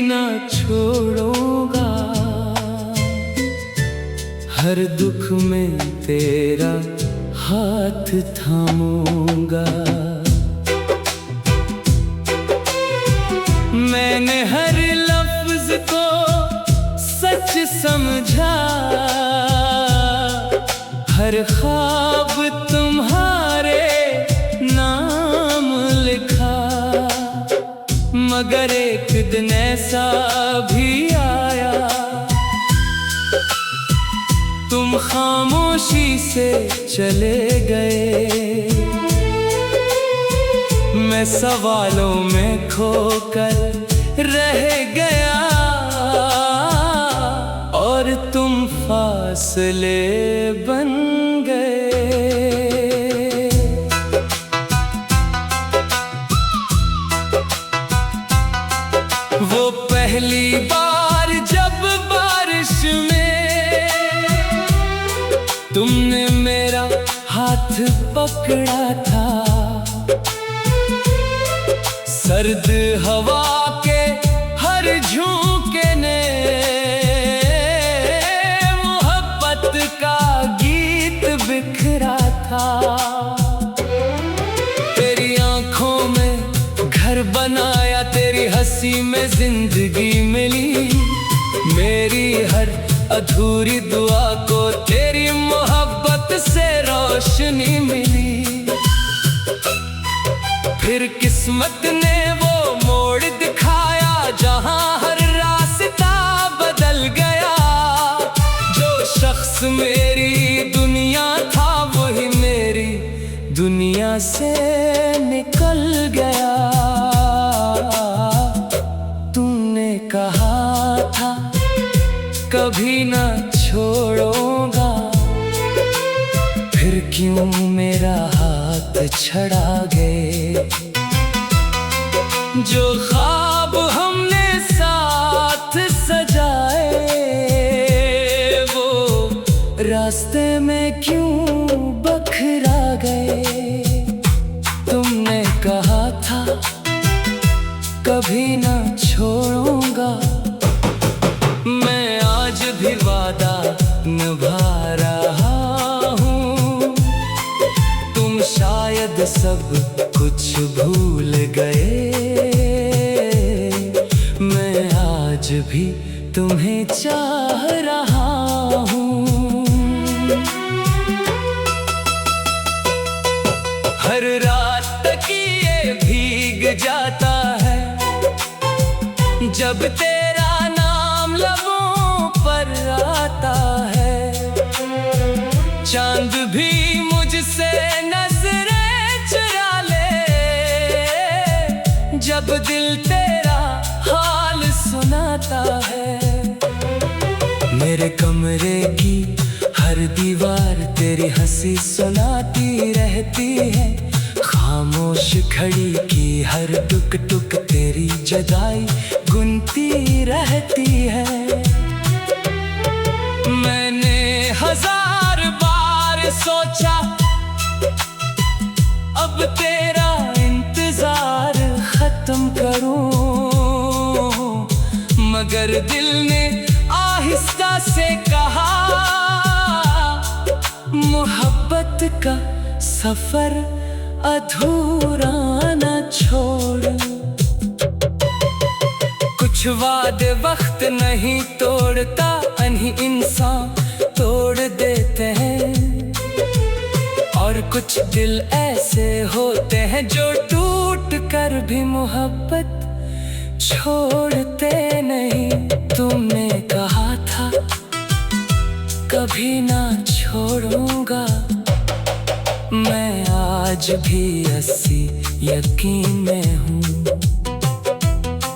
ना छोड़ूंगा। हर दुख में तेरा हाथ थामूंगा। मैंने हर लफ्ज को सच समझा, हर ख्वाब तुम्हारे नाम लिखा। मगर एक दिन ऐसा भी आया, तुम खामोशी से चले गए। मैं सवालों में खोकर रह गया और तुम फासले बन गए। वो पहली बार जब बारिश में तुमने मेरा हाथ पकड़ा था, सर्द हवा के हर झोंके ने मोहब्बत का गीत बिखरा था। तेरी आंखों में घर बनाया, तेरी हंसी में जिंदगी मिली। मेरी हर अधूरी दुआ को तेरी मोहब्बत से रोशनी मिली। फिर किस्मत ने वो मोड़ दिखाया, जहां हर रास्ता बदल गया। जो शख्स मेरी दुनिया था, वही मेरी दुनिया से निकल गया। तुमने कहा था कभी ना छोड़ूंगा, फिर क्यों मेरा हाथ छड़ा गए। जो ख्वाब हमने साथ सजाए, वो रास्ते में क्यों बखरा गए। तुमने कहा था कभी ना छोड़ूंगा, मैं आज भी वादा निभा रहा हूँ। तुम शायद सब कुछ भूल गए, मैं आज भी तुम्हें चाह रहा हूँ। हर रात तकिए भीग जाता है, जब तेरा नाम लबों पर आता है। चांद भी मुझसे नजरें चुरा ले, जब दिल तेरा हाल सुनाता है। मेरे कमरे की हर दीवार तेरी हंसी सुनाती रहती है। खामोश घड़ी की हर टुक टुक तेरी जुदाई गुनती रहती है। मैंने हजार बार सोचा अब तेरा इंतजार खत्म करूं, मगर दिल ने आहिस्ता से कहा मोहब्बत का सफर अधूरा न छोड़। कुछ वादे वक्त नहीं तोड़ता, अनही इंसान तोड़ देते हैं। और कुछ दिल ऐसे होते हैं जो टूट कर भी मोहब्बत छोड़ते नहीं। तुमने कहा था कभी ना छोड़ूंगा, मैं आज भी ऐसी यकीन में हूँ।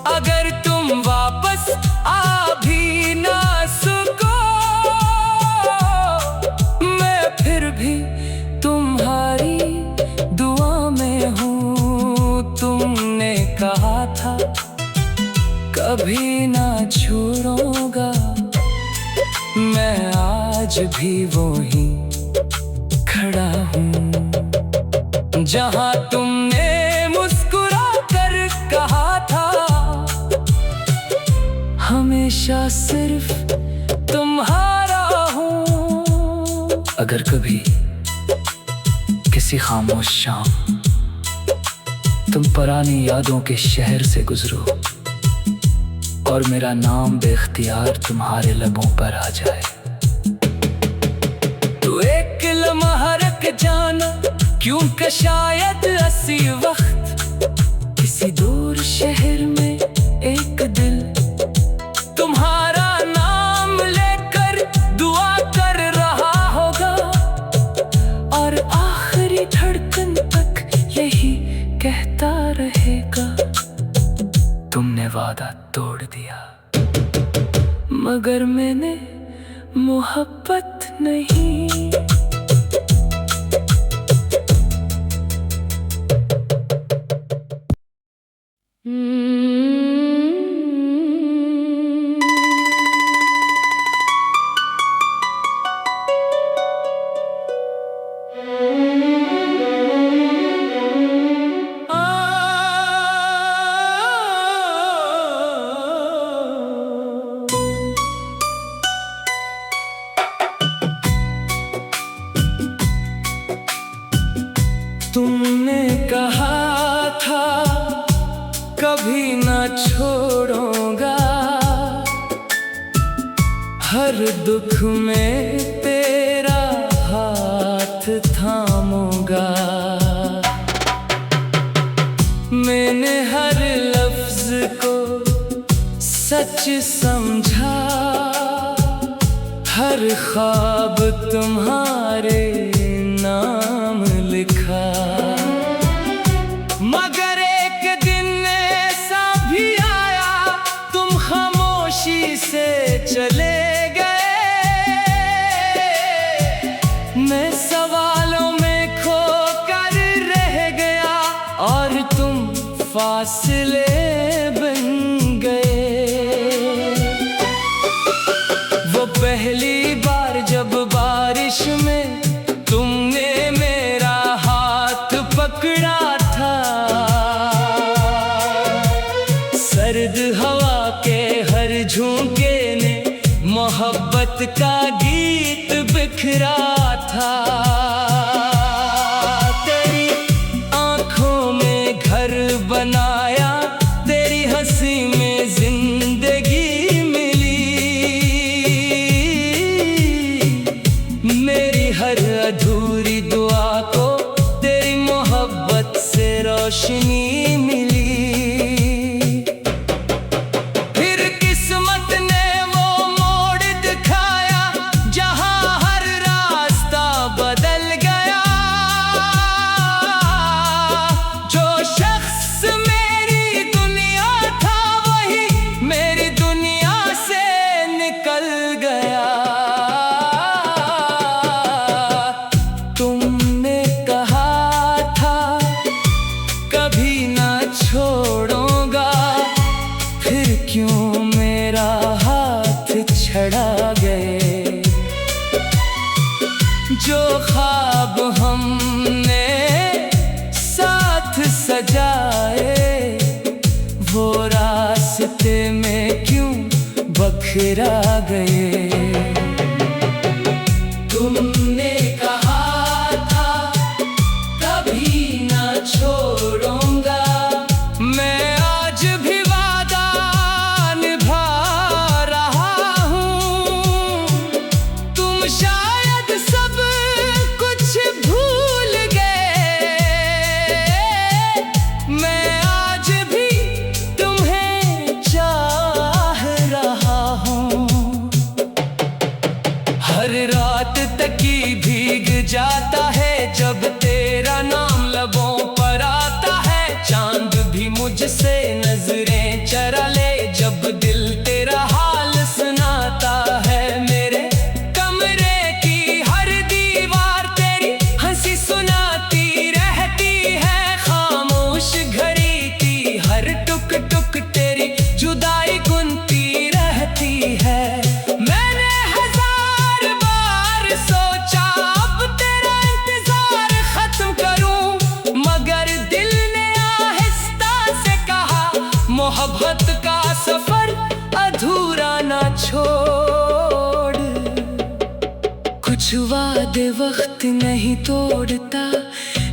अगर तुम वापस आ भी ना सको, मैं फिर भी तुम्हारी दुआ में हूँ। तुमने कहा था कभी ना छोड़ूंगा, मैं आज भी वहीं खड़ा हूँ जहाँ तुमने मुस्कुरा कर कहा था हमेशा सिर्फ तुम्हारा हूँ। अगर कभी किसी खामोश शाम तुम पुरानी यादों के शहर से गुजरो और मेरा नाम बेख्तियार तुम्हारे लबों पर आ जाए, तो एक लम्हा रख जाना, क्योंकि शायद ऐसी वक्त किसी दूर शहर में एक दिल तुम्हारा नाम लेकर दुआ कर रहा होगा, और आखिरी धड़कन तक यही कहता रहेगा, तुमने वादा तोड़ दिया मगर मैंने मोहब्बत नहीं। तुमने कहा था कभी ना छोड़ूंगा, हर दुख में तेरा हाथ थामूंगा। मैंने हर लफ्ज को सच समझा, हर ख्वाब तुम्हारे नाम लिखा, मगर एक दिन ऐसा भी आया तुम खामोशी से चले गए। मैं सवालों में खो कर रह गया और तुम फासले बन गए। वो पहली बार जब बारिश में तुमने मेरा हाथ पकड़ा था, सर्द हवा के हर झोंके ने मोहब्बत का गीत बिखरा था। तेरी आंखों में घर बनाया, तेरी हंसी में जिंदगी मिली, मेरी हर अधूरी दुआ को तेरी मोहब्बत से रोशनी मिली। फिर किस्मत ने वो मोड़ दिखाया जहां हर रास्ता बदल गया। जो शख्स मेरी दुनिया था वही मेरी दुनिया से निकल गया। तुमने कहा था कभी ना छोड़ूंगा, फिर क्यों मेरा हाथ छड़ा गए। जो ख्वाब हमने साथ सजाए वो रास्ते में क्यों बखरा गए। तुमने कहा था कभी ना छोड़ूंगा, मैं आज भी वादा निभा रहा हूँ। तुम शायद सब कुछ भूल गए, मैं आज भी तुम्हें चाह रहा हूँ। हर रात तकी कुछ वादे वक्त नहीं तोड़ता,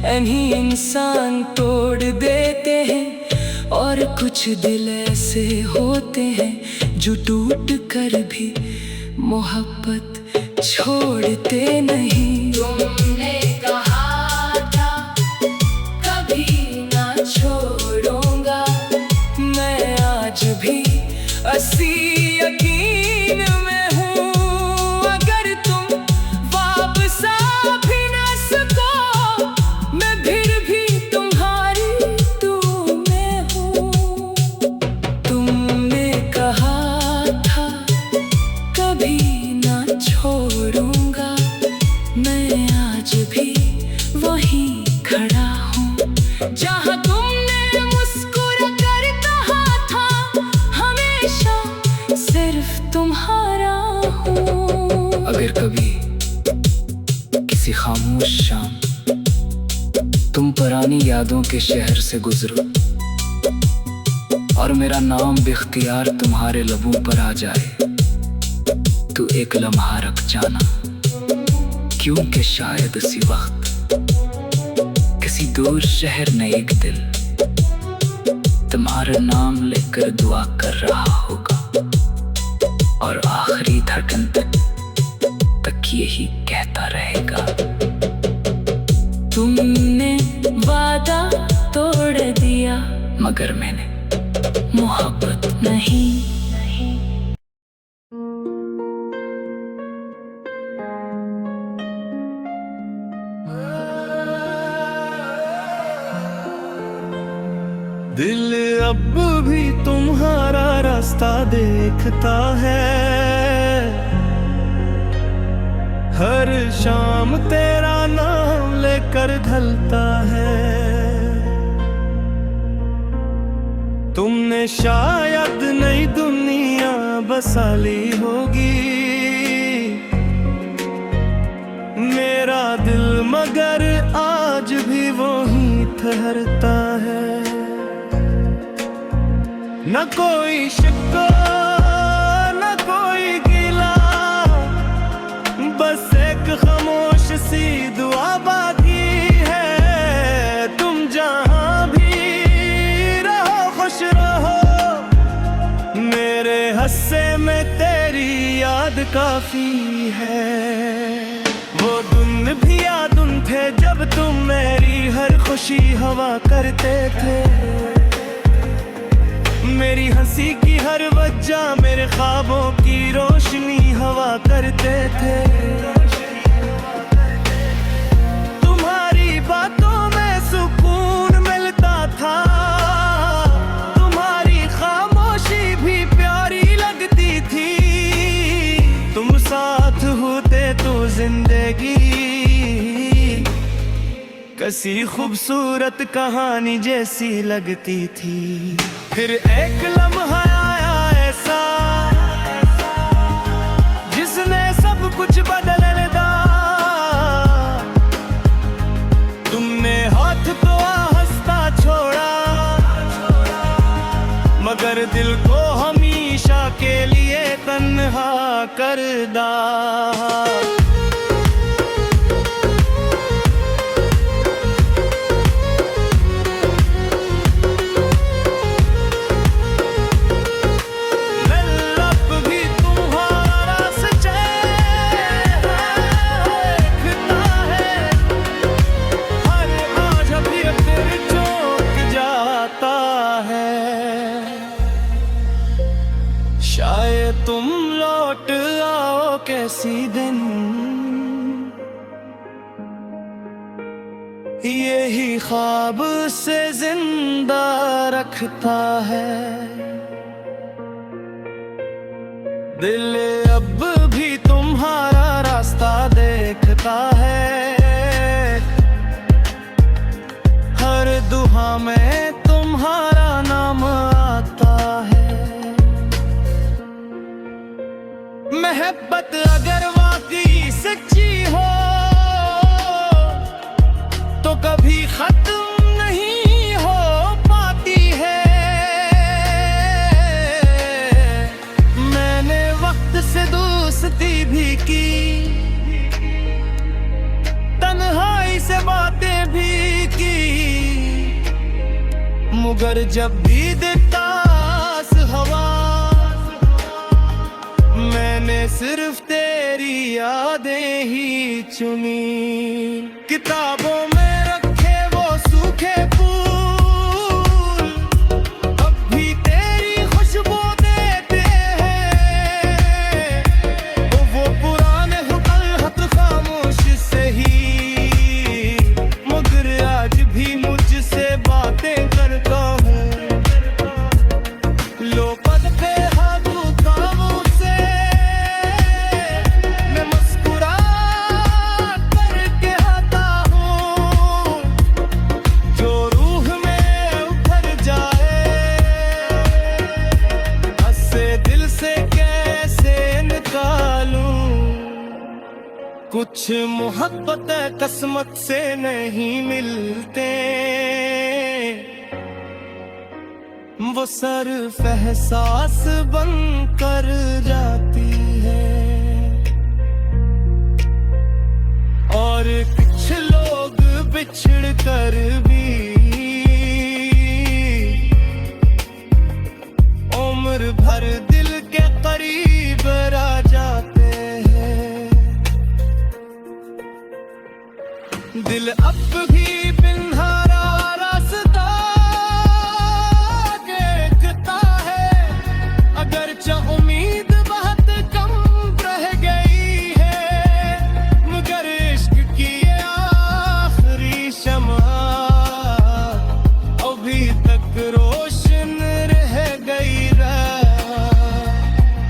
इन्हीं इंसान तोड़ देते हैं। और कुछ दिल ऐसे होते हैं जो टूट कर भी मोहब्बत छोड़ते नहीं। तुमने कहा था कभी ना छोड़ूंगा, मैं आज भी असी यकीन में हूँ। अगर तुम वापस आ भी न सको, मैं फिर भी तुम्हारी दुआ में हूँ। तुमने कहा था कभी ना छोड़ूंगा, मैं आज भी वहीं खड़ा हूँ जहाँ तुमने मुस्कुरा कर कहा था हमेशा सिर्फ तुम्हारा हूँ। अगर कभी किसी खामोश शाम तुम पुरानी यादों के शहर से गुजरो और मेरा नाम बेख्तियार तुम्हारे लबों पर आ जाए, तो एक लम्हा रख जाना, क्योंकि शायद उसी वक्त किसी दूर शहर में एक दिल तुम्हारा नाम लेकर दुआ कर रहा होगा, और आखिरी धड़कन तक यही कहता रहेगा। तुमने वादा तोड़ दिया, मगर मैंने मोहब्बत नहीं। दिल अब भी तुम्हारा रास्ता देखता है, हर शाम तेरा नाम लेकर ढलता है। तुमने शायद नई दुनिया बसा ली होगी, मेरा दिल मगर आज भी वहीं ठहरता है। न कोई शिकवा न कोई गिला, बस एक खामोश सी दुआ बाकी है। तुम जहाँ भी रहो खुश रहो, मेरे हस्से में तेरी याद काफी है। वो दिन भी याद उन थे जब तुम मेरी हर खुशी हवा करते थे, मेरी हंसी की हर वजह मेरे ख्वाबों की रोशनी हवा करते थे। तुम्हारी बातों में सुकून मिलता था, तुम्हारी खामोशी भी प्यारी लगती थी। तुम साथ होते तो जिंदगी किसी खूबसूरत कहानी जैसी लगती थी। फिर एक लम्हा आया ऐसा जिसने सब कुछ बदल दिया। तुमने हाथ तो हंसता छोड़ा, मगर दिल को हमेशा के लिए तन्हा कर दा। शायद तुम लौट आओ किसी दिन, यही ख्वाब से जिंदा रखता है। दिल अब भी तुम्हारा रास्ता देखता है, हर दुआ में तुम्हारा नाम आता है। मोहब्बत अगर वाकई सच्ची हो तो कभी खत्म नहीं हो पाती है। मैंने वक्त से दोस्ती भी की, से बातें भी की, मगर जब भी देता हवा मैंने सिर्फ तेरी यादें ही चुनी। किताबों में रखे वो सूखे फूल अब भी तेरी खुशबू देते हैं, वो पुराने खत खामोश से ही, मगर आज भी मुझसे बातें करता हूँ। लो पद पे हाथों कामों से मैं मुस्कुरा करके आता हूँ, जो रूह में उतर जाए हंसे दिल से कैसे निकालूं। कुछ मोहब्बत किस्मत से नहीं मिलते, वो सिर्फ एहसास बन कर जाती है। और कुछ लोग बिछड़ कर भी उम्र भर दिल के करीब रह जाते हैं। दिल अब भी बिन्हारा रास्ता देखता है, अगरचे उम्मीद बहुत कम रह गई है, मगर इश्क की ये आखिरी शम्मा अभी तक रोशन रह गई।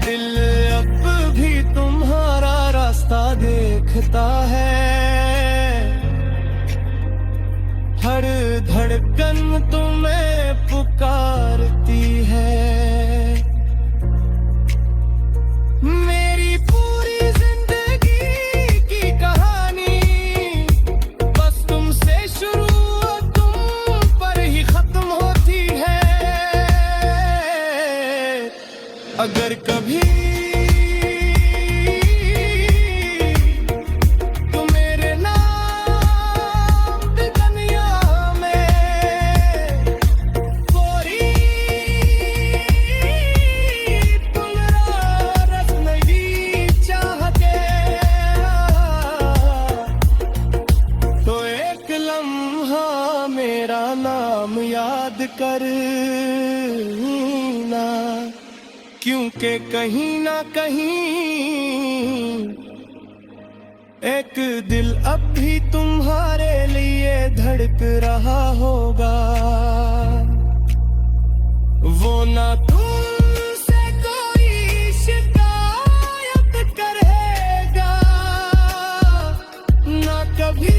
दिल अब भी तुम्हारा रास्ता देखता है, हर धड़कन तुम्हें पुकारती है। मेरी पूरी जिंदगी की कहानी बस तुमसे शुरू तुम पर ही खत्म होती है। अगर कभी मेरा नाम याद करना, क्योंकि कहीं ना कहीं एक दिल अब भी तुम्हारे लिए धड़क रहा होगा। वो ना तुमसे कोई शिकायत करेगा, ना कभी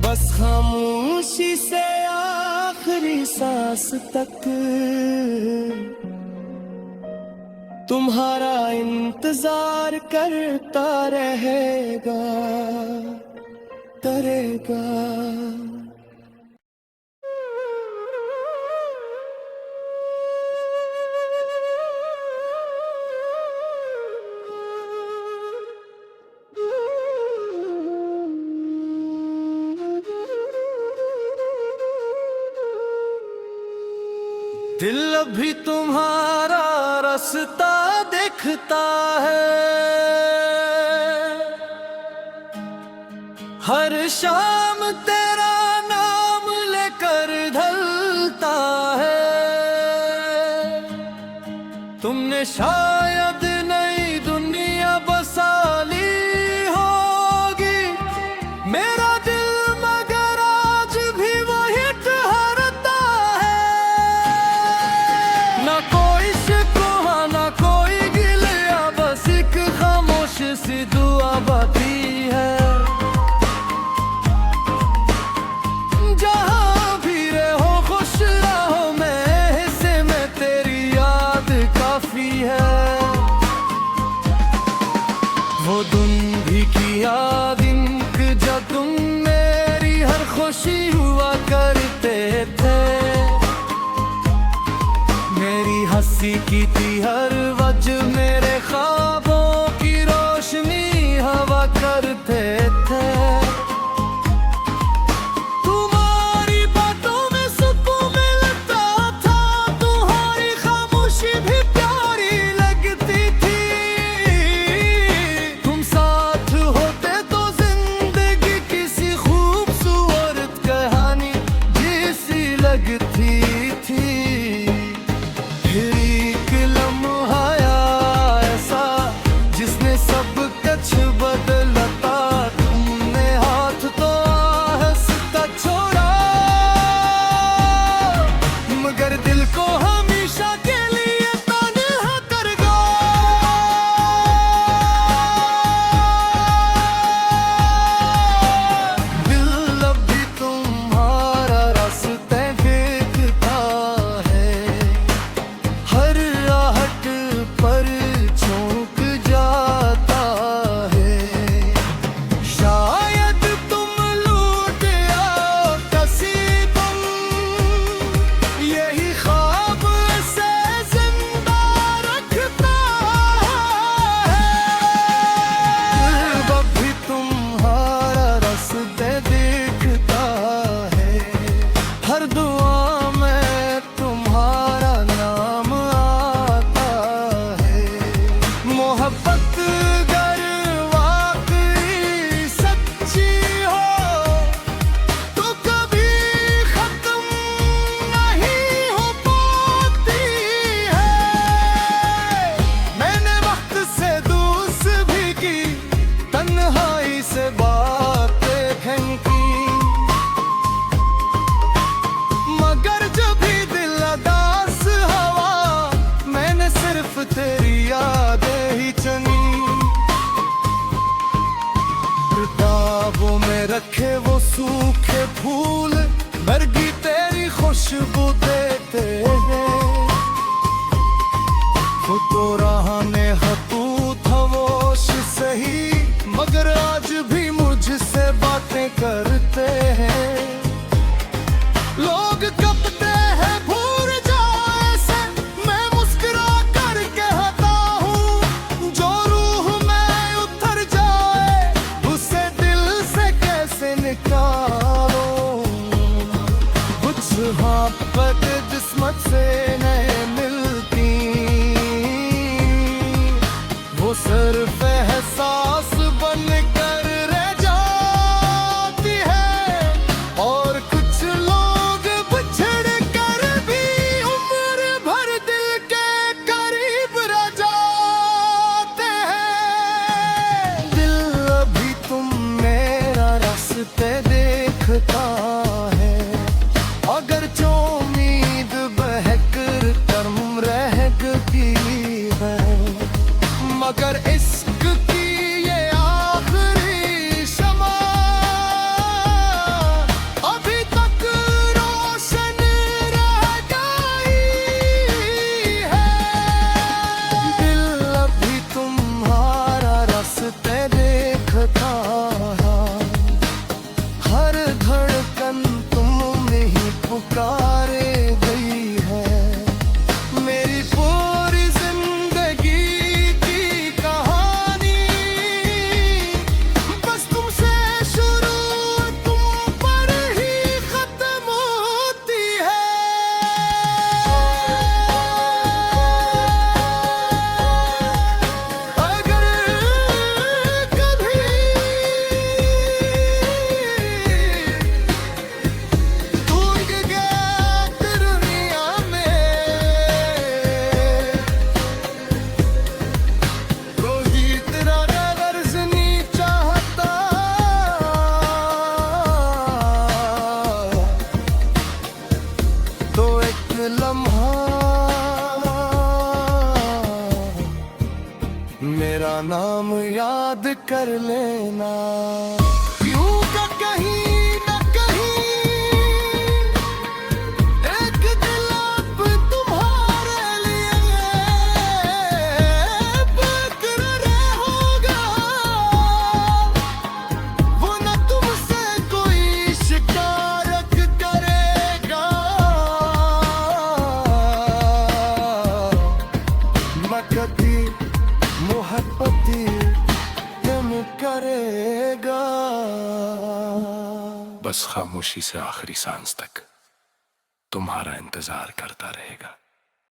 बस खामोशी से आखिरी सांस तक तुम्हारा इंतजार करता रहेगा, करेगा। दिल भी तुम्हारा रास्ता देखता है, हर शाम तेरा नाम लेकर ढलता है। तुमने शायद नई दुनिया बसा ली होगी, मेरा दिल मगर आज भी वही ठहरता है। ना कोई शिकवा ना कोई गिला, बस एक खामोश सी दुआ बाकी है। जहाँ भी रहो खुश रहो, मैं हिस्से में तेरी याद काफी है। वो दिन भी किया दिन जब तुम मेरी हर खुशी हुआ करते थे, मेरी हंसी की थी हर वजह मेरे मेरा नाम याद कर लेना, यूं का कहीं न कहीं एक दिल अब तुम्हारे लिए बेकरार होगा। वो न तुमसे कोई शिकायत करेगा, मैं कभी मोहब्बती तुम करेगा। बस खामोशी से आखिरी सांस तक तुम्हारा इंतजार करता रहेगा।